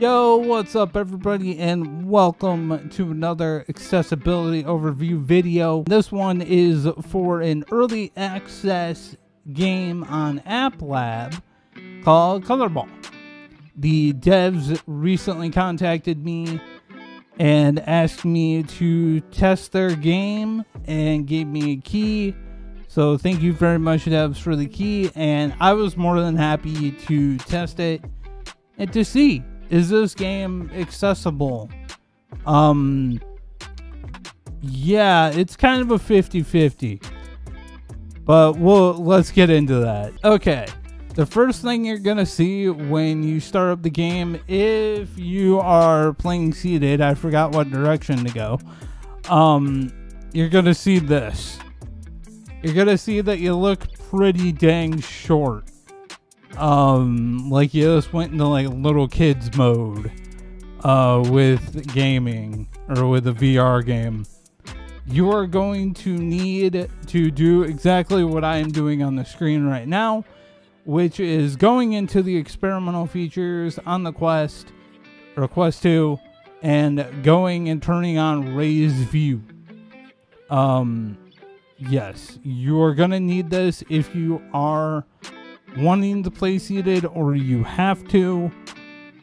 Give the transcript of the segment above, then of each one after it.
Yo, what's up everybody, and welcome to another accessibility overview video. This one is for an early access game on App Lab called Colorball. The devs recently contacted me and asked me to test their game and gave me a key. So thank you very much, devs, for the key, and I was more than happy to test it and to see, is this game accessible? Yeah, it's kind of a 50-50. But let's get into that. Okay, the first thing you're gonna see when you start up the game, if you are playing seated, I forgot what direction to go. You're gonna see this. You're gonna see that you look pretty dang short. Like you just went into like little kids mode with gaming or with a VR game. You are going to need to do exactly what I am doing on the screen right now, which is going into the experimental features on the Quest or Quest 2 and going and turning on raised view. Yes, you are gonna need this if you are wanting to play seated, or you have to.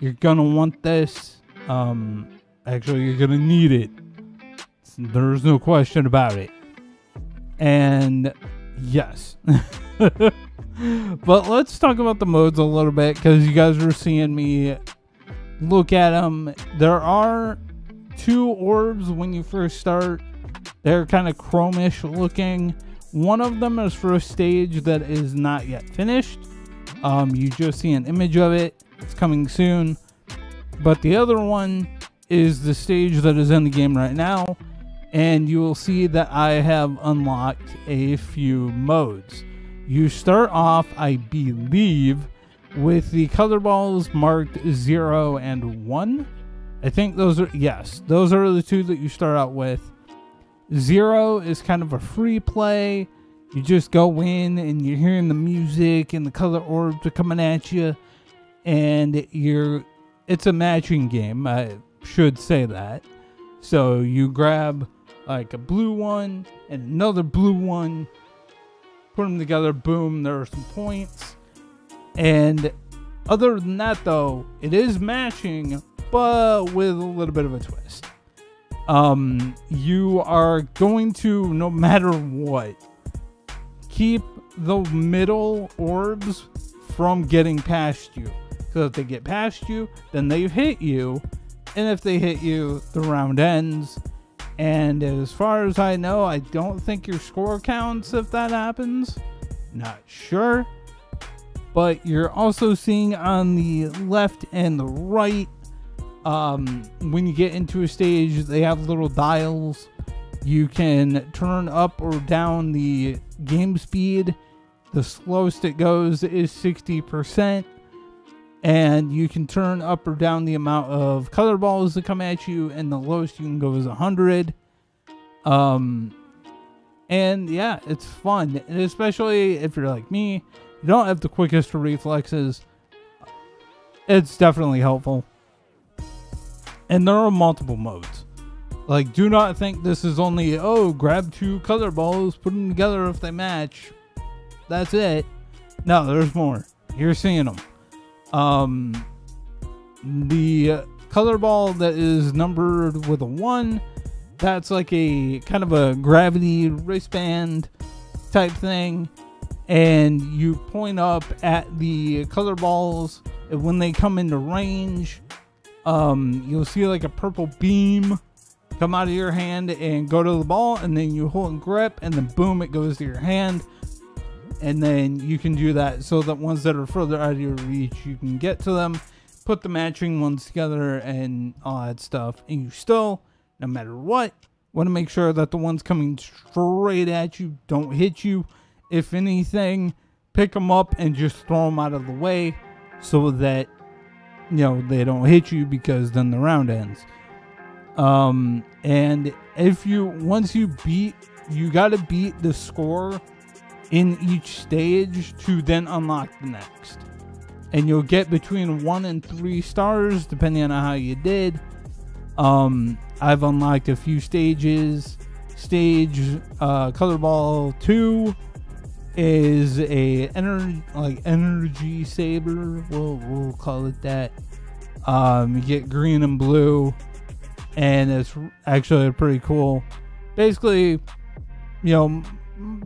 You're gonna want this. Actually, you're gonna need it. There's no question about it. And yes. But let's talk about the modes a little bit, because you guys are seeing me look at them. There are two orbs when you first start. They're kind of chromish looking. One of them is for a stage that is not yet finished. You just see an image of it. It's coming soon. But the other one is the stage that is in the game right now. And you will see that I have unlocked a few modes. You start off, I believe, with the color balls marked 0 and 1. I think those are, yes, those are the two that you start out with. 0 is kind of a free play. You just go in and you're hearing the music and the color orbs are coming at you, and it's a matching game, I should say that. So you grab like a blue one and another blue one, put them together, boom, there are some points. And other than that though, it is matching, but with a little bit of a twist. You are going to, no matter what, keep the middle orbs from getting past you. So if they get past you, then they've hit you. And if they hit you, the round ends. And as far as I know, I don't think your score counts if that happens. Not sure. But you're also seeing on the left and the right, when you get into a stage, they have little dials. You can turn up or down the game speed. The slowest it goes is 60%. And you can turn up or down the amount of color balls that come at you, and the lowest you can go is 100. And yeah, it's fun. And especially if you're like me, you don't have the quickest reflexes. It's definitely helpful. And there are multiple modes. Like, do not think this is only, oh, grab two color balls, put them together if they match. That's it. No, there's more. You're seeing them. The color ball that is numbered with a 1, that's like a kind of a gravity wristband type thing. And you point up at the color balls, and when they come into range, you'll see like a purple beam come out of your hand and go to the ball, and then you hold and grip, and then boom, it goes to your hand. And then you can do that so that ones that are further out of your reach, you can get to them, put the matching ones together and all that stuff. And you still, no matter what, want to make sure that the ones coming straight at you don't hit you. If anything, pick them up and just throw them out of the way so that, you know, they don't hit you, because then the round ends. And if once you gotta beat the score in each stage to then unlock the next. and you'll get between 1 and 3 stars depending on how you did. I've unlocked a few stages. Colorball 2 is a energy saber. We'll call it that. You get green and blue, and it's actually pretty cool. Basically,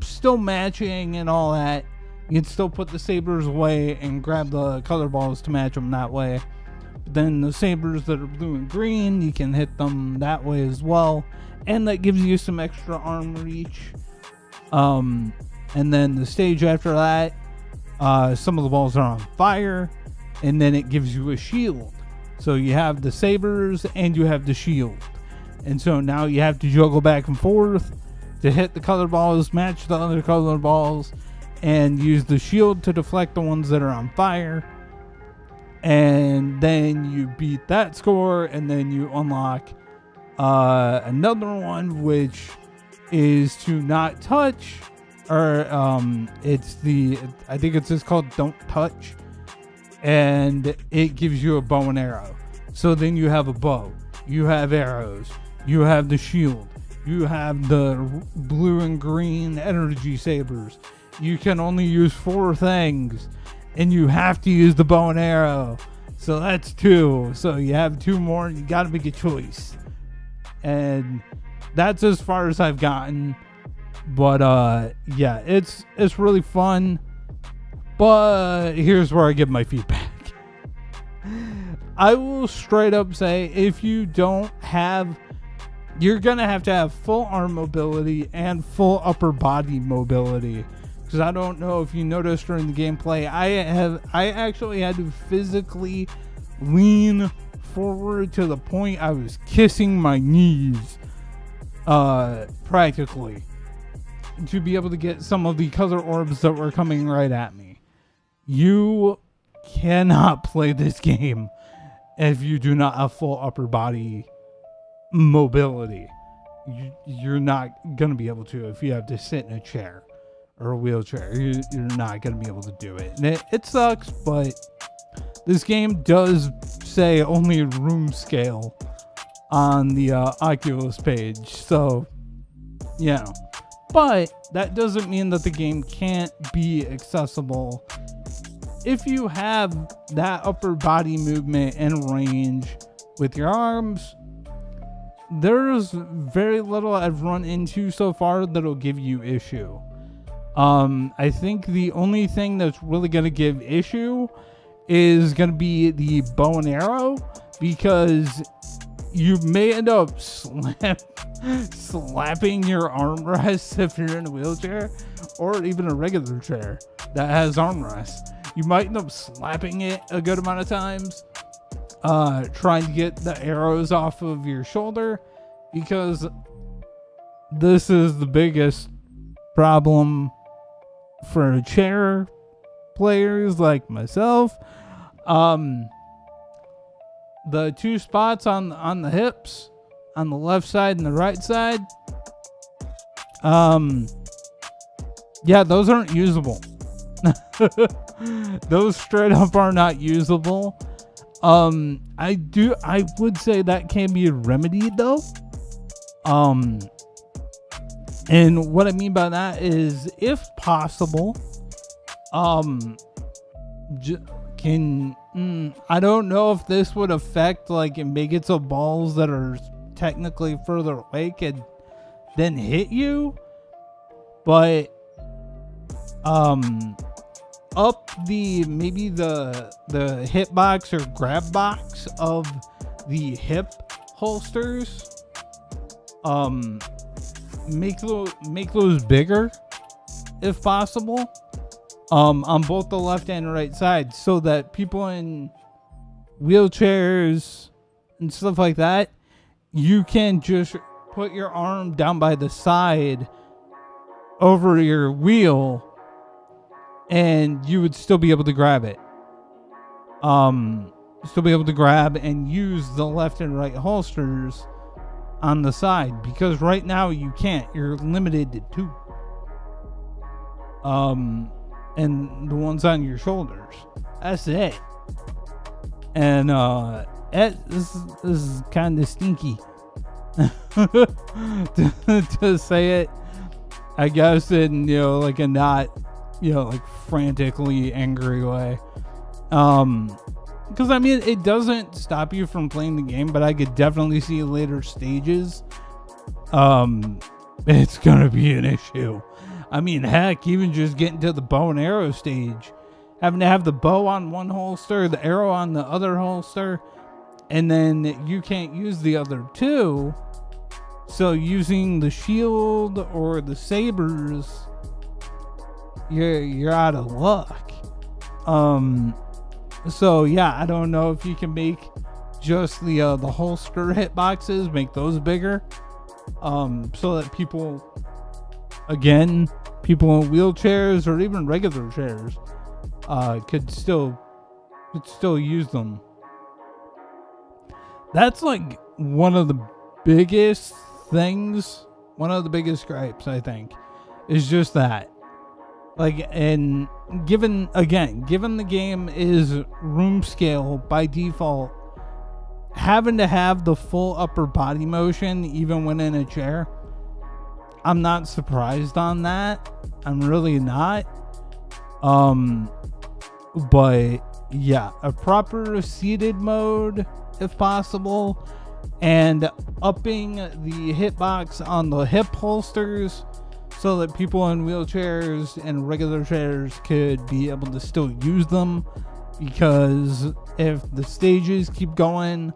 still matching and all that. You can still put the sabers away and grab the color balls to match them that way. But then the sabers that are blue and green, you can hit them that way as well, and that gives you some extra arm reach. And then the stage after that, some of the balls are on fire, and then it gives you a shield. So you have the sabers and you have the shield, and so now you have to juggle back and forth to hit the color balls, match the other color balls, and use the shield to deflect the ones that are on fire. And then you beat that score, and then you unlock another one, which is to not touch, or I think it's just called Don't Touch, and it gives you a bow and arrow. So then you have a bow, you have arrows, you have the shield, you have the blue and green energy sabers. You can only use 4 things, and you have to use the bow and arrow. So that's 2. So you have 2 more, and you got to make a choice. And that's as far as I've gotten. But yeah, it's really fun. But here's where I give my feedback. I will straight up say, if you don't have, you're gonna have to have full arm mobility and full upper body mobility. Because I don't know if you noticed during the gameplay, I actually had to physically lean forward to the point I was kissing my knees, practically, to be able to get some of the color orbs that were coming right at me. You cannot play this game if you do not have full upper body mobility. You're not gonna be able to if you have to sit in a chair or a wheelchair. You're not gonna be able to do it, and it sucks. But this game does say only room scale on the Oculus page, so but that doesn't mean that the game can't be accessible if you have that upper body movement and range with your arms. There's very little I've run into so far that'll give you issue. I think the only thing that's really going to give issue is going to be the bow and arrow, because you may end up slapping your armrest if you're in a wheelchair or even a regular chair that has armrests. You might end up slapping it a good amount of times, trying to get the arrows off of your shoulder, because this is the biggest problem for chair players like myself. The 2 spots on the hips, on the left side and the right side, yeah, those aren't usable. Those straight up are not usable. I would say that can be remedied though. And what I mean by that is, if possible, I don't know if this would affect, like, and make it so balls that are technically further away could then hit you, but up maybe the hitbox or grab box of the hip holsters, make those bigger if possible, on both the left and right side, so that people in wheelchairs and stuff like that, you can just put your arm down by the side over your wheel and you would still be able to grab it. Still be able to grab and use the left and right holsters on the side, because right now you can't. You're limited to 2. And the ones on your shoulders. That's it. And this is kind of stinky to say it, I guess, in, you know, like a not, you know, like frantically angry way. Because I mean, it doesn't stop you from playing the game, but I could definitely see later stages. It's gonna be an issue. I mean, heck, even just getting to the bow and arrow stage, having to have the bow on one holster, the arrow on the other holster, and then you can't use the other two. So using the shield or the sabers, you're out of luck. So yeah, I don't know if you can make just the holster hitboxes, make those bigger, so that people in wheelchairs or even regular chairs could still use them. That's like one of the biggest things, one of the biggest gripes, I think, is just that. Like, and given the game is room scale by default, having to have the full upper body motion even when in a chair, I'm not surprised on that. I'm really not. But yeah, a proper seated mode if possible, and upping the hitbox on the hip holsters so that people in wheelchairs and regular chairs could be able to still use them. Because if the stages keep going,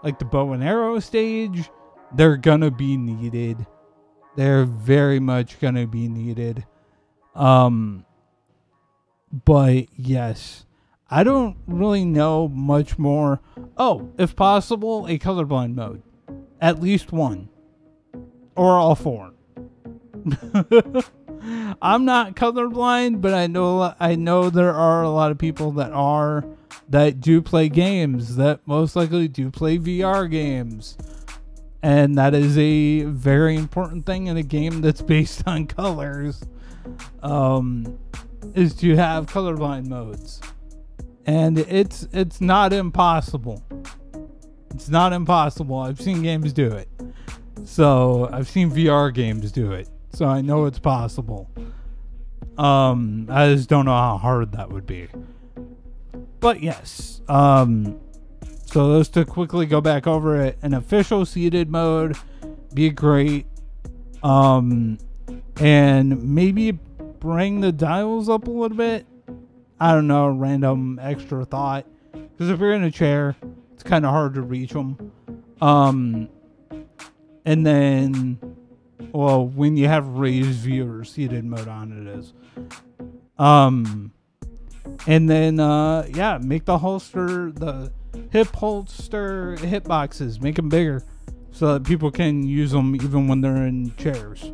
like the bow and arrow stage, they're gonna be needed. They're very much gonna be needed. But yes, I don't really know much more. Oh, if possible, a colorblind mode. At least one. Or all four. I'm not colorblind, but I know there are a lot of people that do play games, that most likely do play VR games. And that is a very important thing in a game that's based on colors, is to have colorblind modes. And it's not impossible. It's not impossible. I've seen games do it. So I've seen VR games do it. So I know it's possible. I just don't know how hard that would be. But yes. So just to quickly go back over it, an official seated mode be great. And maybe bring the dials up a little bit. I don't know, random extra thought. Because if you're in a chair, it's kind of hard to reach them. And then, well, when you have raised view or seated mode on, it is. And then, yeah, make the holster, the hip holster hitboxes, make them bigger so that people can use them even when they're in chairs.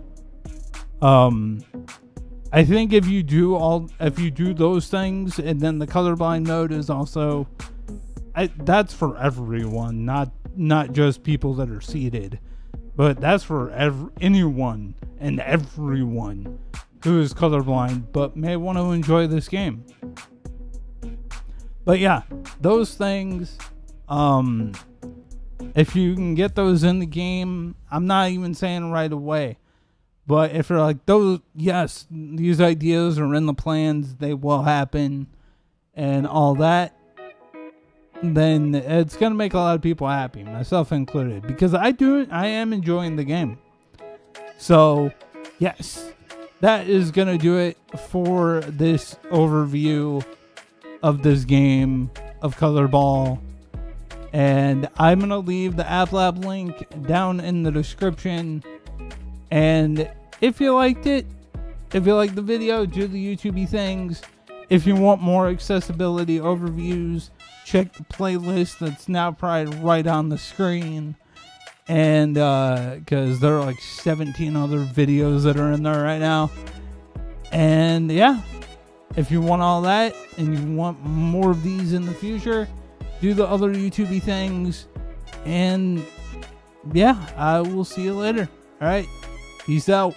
I think if you do those things, and then the colorblind mode is also, that's for everyone, not just people that are seated, but that's for anyone and everyone who is colorblind but may want to enjoy this game. But yeah, those things, if you can get those in the game, I'm not even saying right away, but if you're like, those, yes, these ideas are in the plans, they will happen, and all that, then it's going to make a lot of people happy, myself included, because I am enjoying the game. So, yes, that is going to do it for this overview of this game of Colorball. And I'm going to leave the App Lab link down in the description. And if you liked it, if you liked the video, do the YouTube-y things. If you want more accessibility overviews, check the playlist that's now probably right on the screen. And because there are like 17 other videos that are in there right now. And yeah, if you want all that and you want more of these in the future, do the other YouTube-y things. And yeah, I will see you later. All right, peace out.